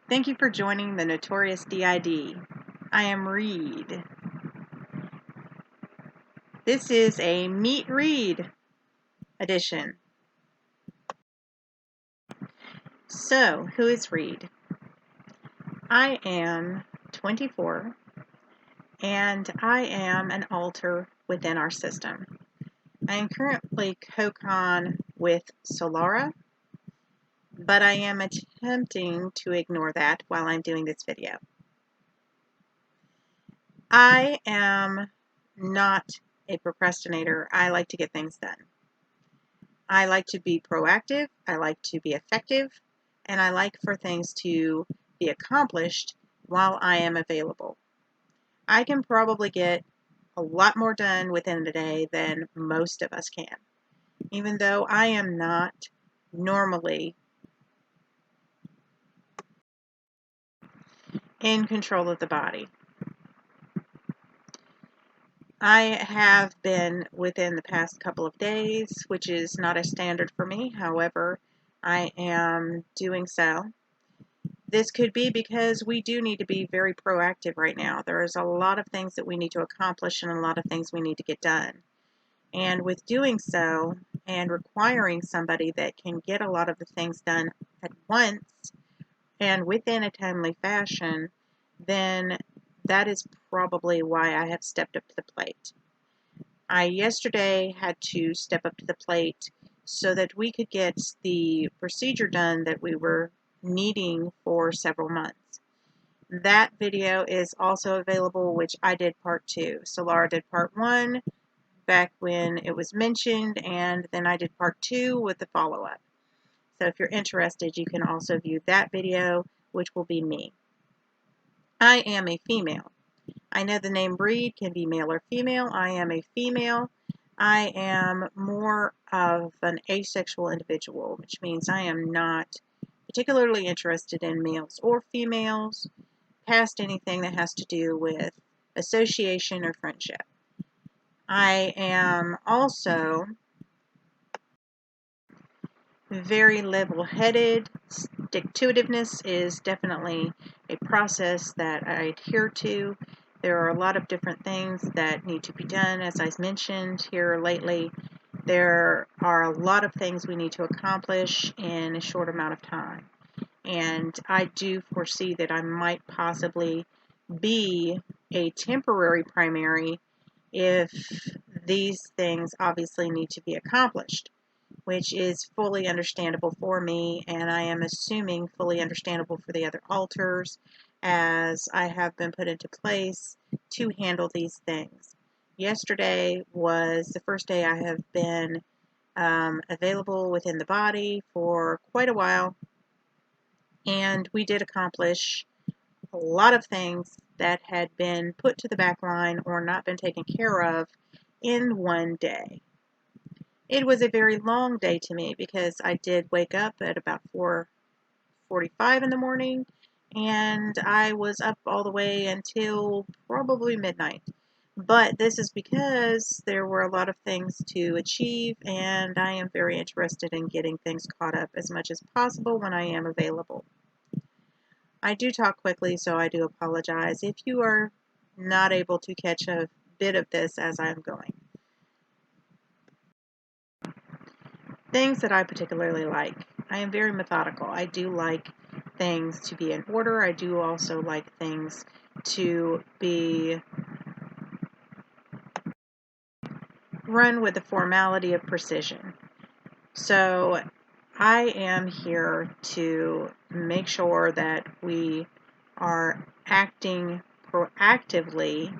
Thank you for joining the Notorious DID. I am Reed. This is a Meet Reed edition. So, who is Reed? I am 24 and I am an alter within our system. I am currently co-con with Solara, but I am attempting to ignore that while I'm doing this video. I am not a procrastinator. I like to get things done. I like to be proactive, I like to be effective, and I like for things to be accomplished while I am available. I can probably get a lot more done within the day than most of us can, even though I am not normally in control of the body. I have been within the past couple of days, which is not a standard for me. However, I am doing so. This could be because we do need to be very proactive right now. There's a lot of things that we need to accomplish and a lot of things we need to get done. And with doing so and requiring somebody that can get a lot of the things done at once and within a timely fashion, then that is probably why I have stepped up to the plate. I yesterday had to step up to the plate so that we could get the procedure done that we were needing for several months. That video is also available, which I did part 2. Solara did part 1 back when it was mentioned, and then I did part 2 with the follow-up. So if you're interested, you can also view that video, which will be me. I am a female. I know the name Reed can be male or female. I am a female. I am more of an asexual individual, which means I am not particularly interested in males or females past anything that has to do with association or friendship. I am also very level-headed. Stick-to-itiveness is definitely a process that I adhere to. There are a lot of different things that need to be done, as I've mentioned here lately. There are a lot of things we need to accomplish in a short amount of time. And I do foresee that I might possibly be a temporary primary if these things obviously need to be accomplished, which is fully understandable for me, and I am assuming fully understandable for the other alters, as I have been put into place to handle these things. Yesterday was the first day I have been available within the body for quite a while, and we did accomplish a lot of things that had been put to the back line or not been taken care of in one day. It was a very long day to me because I did wake up at about 4:45 in the morning, and I was up all the way until probably midnight. But this is because there were a lot of things to achieve, and I am very interested in getting things caught up as much as possible when I am available. I do talk quickly, so I do apologize if you are not able to catch a bit of this as I'm going. Things that I particularly like. I am very methodical. I do like things to be in order. I do also like things to be run with the formality of precision. So I am here to make sure that we are acting proactively.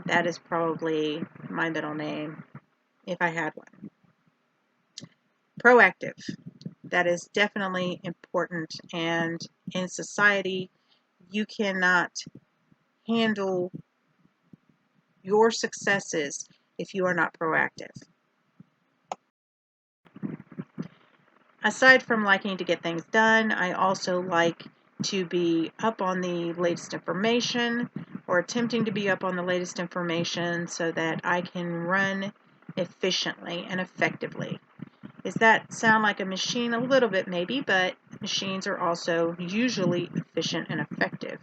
That is probably my middle name, if I had one. Proactive. That is definitely important, and in society, you cannot handle your successes if you are not proactive. Aside from liking to get things done, I also like to be up on the latest information, or attempting to be up on the latest information so that I can run efficiently and effectively. Does that sound like a machine? A little bit maybe, but machines are also usually efficient and effective.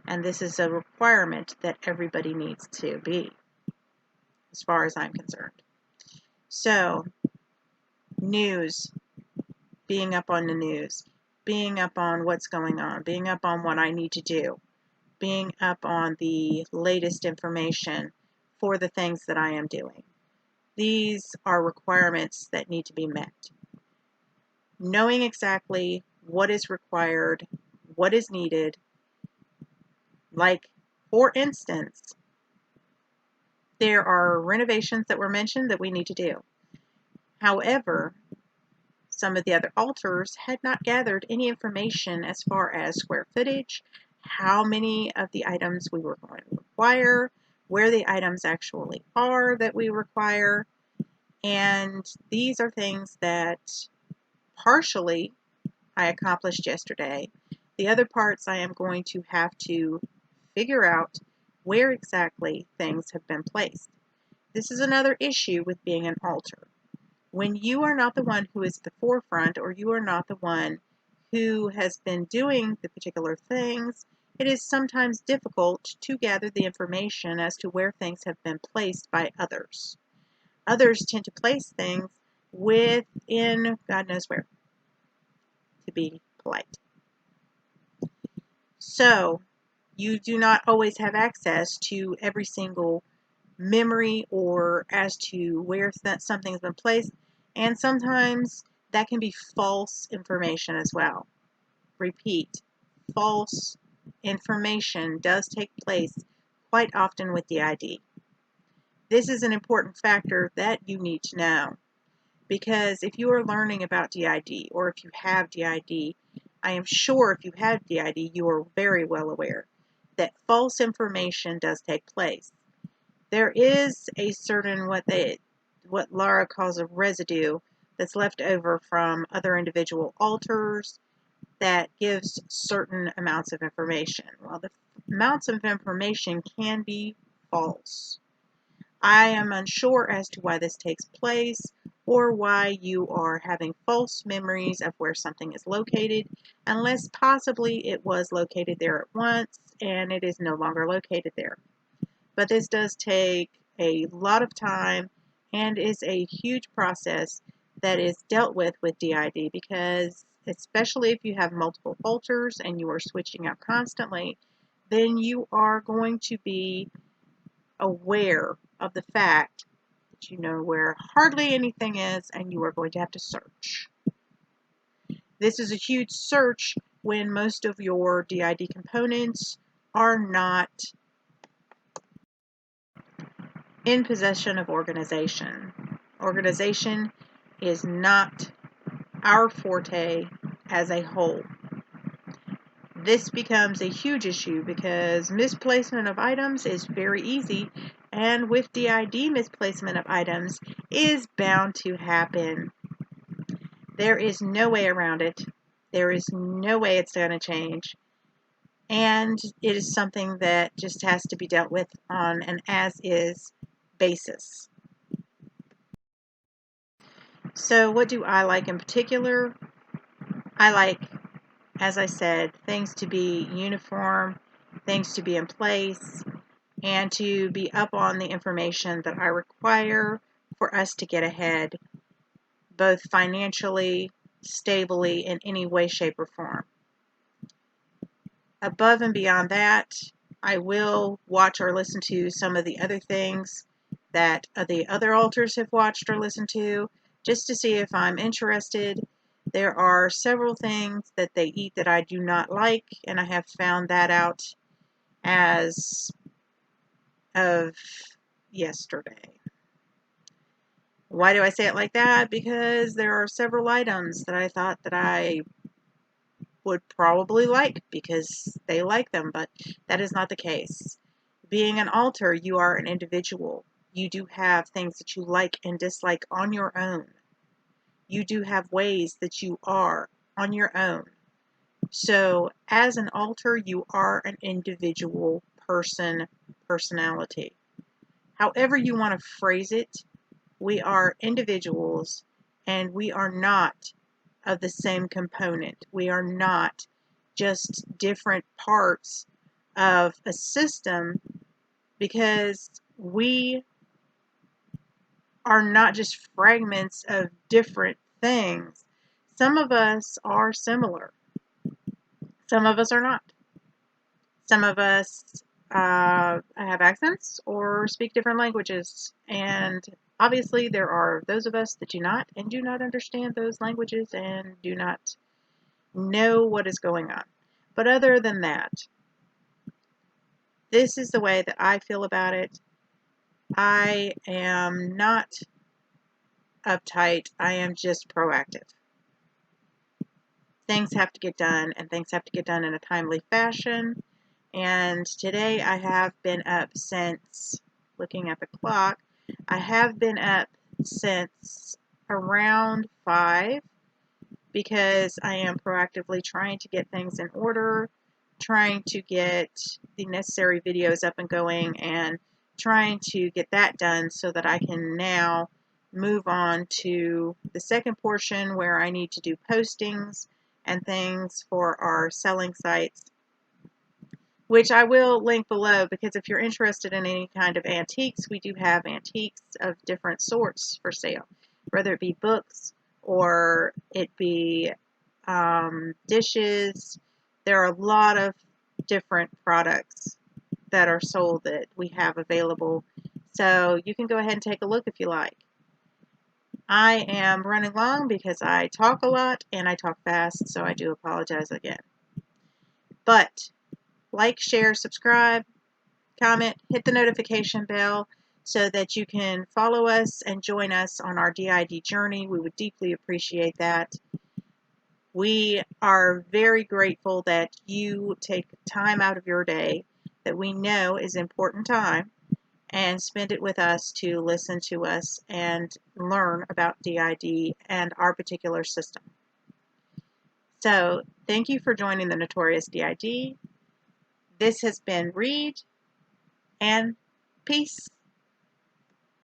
And this is a requirement that everybody needs to be, as far as I'm concerned. So, news, being up on the news, being up on what's going on, being up on what I need to do, being up on the latest information for the things that I am doing. These are requirements that need to be met. Knowing exactly what is required, what is needed, like, for instance, there are renovations that were mentioned that we need to do. However, some of the other altars had not gathered any information as far as square footage, how many of the items we were going to require, where the items actually are that we require, and these are things that partially I accomplished yesterday. The other parts I am going to have to figure out where exactly things have been placed. This is another issue with being an altar. When you are not the one who is at the forefront, or you are not the one who has been doing the particular things, it is sometimes difficult to gather the information as to where things have been placed by others. Others tend to place things within God knows where, to be polite. So, you do not always have access to every single memory or as to where something's been placed, and sometimes that can be false information as well. Repeat, false information does take place quite often with D.I.D. This is an important factor that you need to know, because if you are learning about D.I.D. or if you have D.I.D., I am sure if you have D.I.D., you are very well aware that false information does take place. There is a certain what Laura calls a residue that's left over from other individual altars that gives certain amounts of information. Well, the amounts of information can be false. I am unsure as to why this takes place or why you are having false memories of where something is located, unless possibly it was located there at once and it is no longer located there. But this does take a lot of time and is a huge process that is dealt with D.I.D. because, especially if you have multiple altars and you are switching out constantly, then you are going to be aware of the fact that you know where hardly anything is and you are going to have to search. This is a huge search when most of your D.I.D. components are not in possession of organization. Organization is not our forte as a whole. This becomes a huge issue because misplacement of items is very easy, and with D.I.D, misplacement of items is bound to happen. There is no way around it. There is no way it's going to change. And it is something that just has to be dealt with on an as-is basis. So what do I like in particular? I like, as I said, things to be uniform, things to be in place, and to be up on the information that I require for us to get ahead, both financially, stably, in any way, shape, or form. Above and beyond that, I will watch or listen to some of the other things that the other altars have watched or listened to, just to see if I'm interested. There are several things that they eat that I do not like, and I have found that out as of yesterday. Why do I say it like that? Because there are several items that I thought that I would probably like because they like them, but that is not the case. Being an altar, you are an individual. You do have things that you like and dislike on your own. You do have ways that you are on your own. So, as an altar, you are an individual personality. However you want to phrase it, we are individuals and we are not of the same component. We are not just different parts of a system, because we are not just fragments of different things. Some of us are similar. Some of us are not. Some of us have accents or speak different languages. And obviously, there are those of us that do not and do not understand those languages and do not know what is going on. But other than that, this is the way that I feel about it. I am not uptight. I am just proactive. Things have to get done, and things have to get done in a timely fashion. And today I have been up since, looking at the clock, I have been up since around 5, because I am proactively trying to get things in order, trying to get the necessary videos up and going, and trying to get that done so that I can now move on to the second portion where I need to do postings and things for our selling sites, which I will link below, because if you're interested in any kind of antiques, we do have antiques of different sorts for sale, whether it be books or it be dishes. There are a lot of different products that are sold that we have available, so you can go ahead and take a look if you like. I am running long because I talk a lot and I talk fast, so I do apologize again. But like, share, subscribe, comment, hit the notification bell so that you can follow us and join us on our D.I.D journey. We would deeply appreciate that. We are very grateful that you take time out of your day that we know is important time and spend it with us to listen to us and learn about D.I.D and our particular system. So thank you for joining the Notorious D.I.D. This has been Reed, and peace.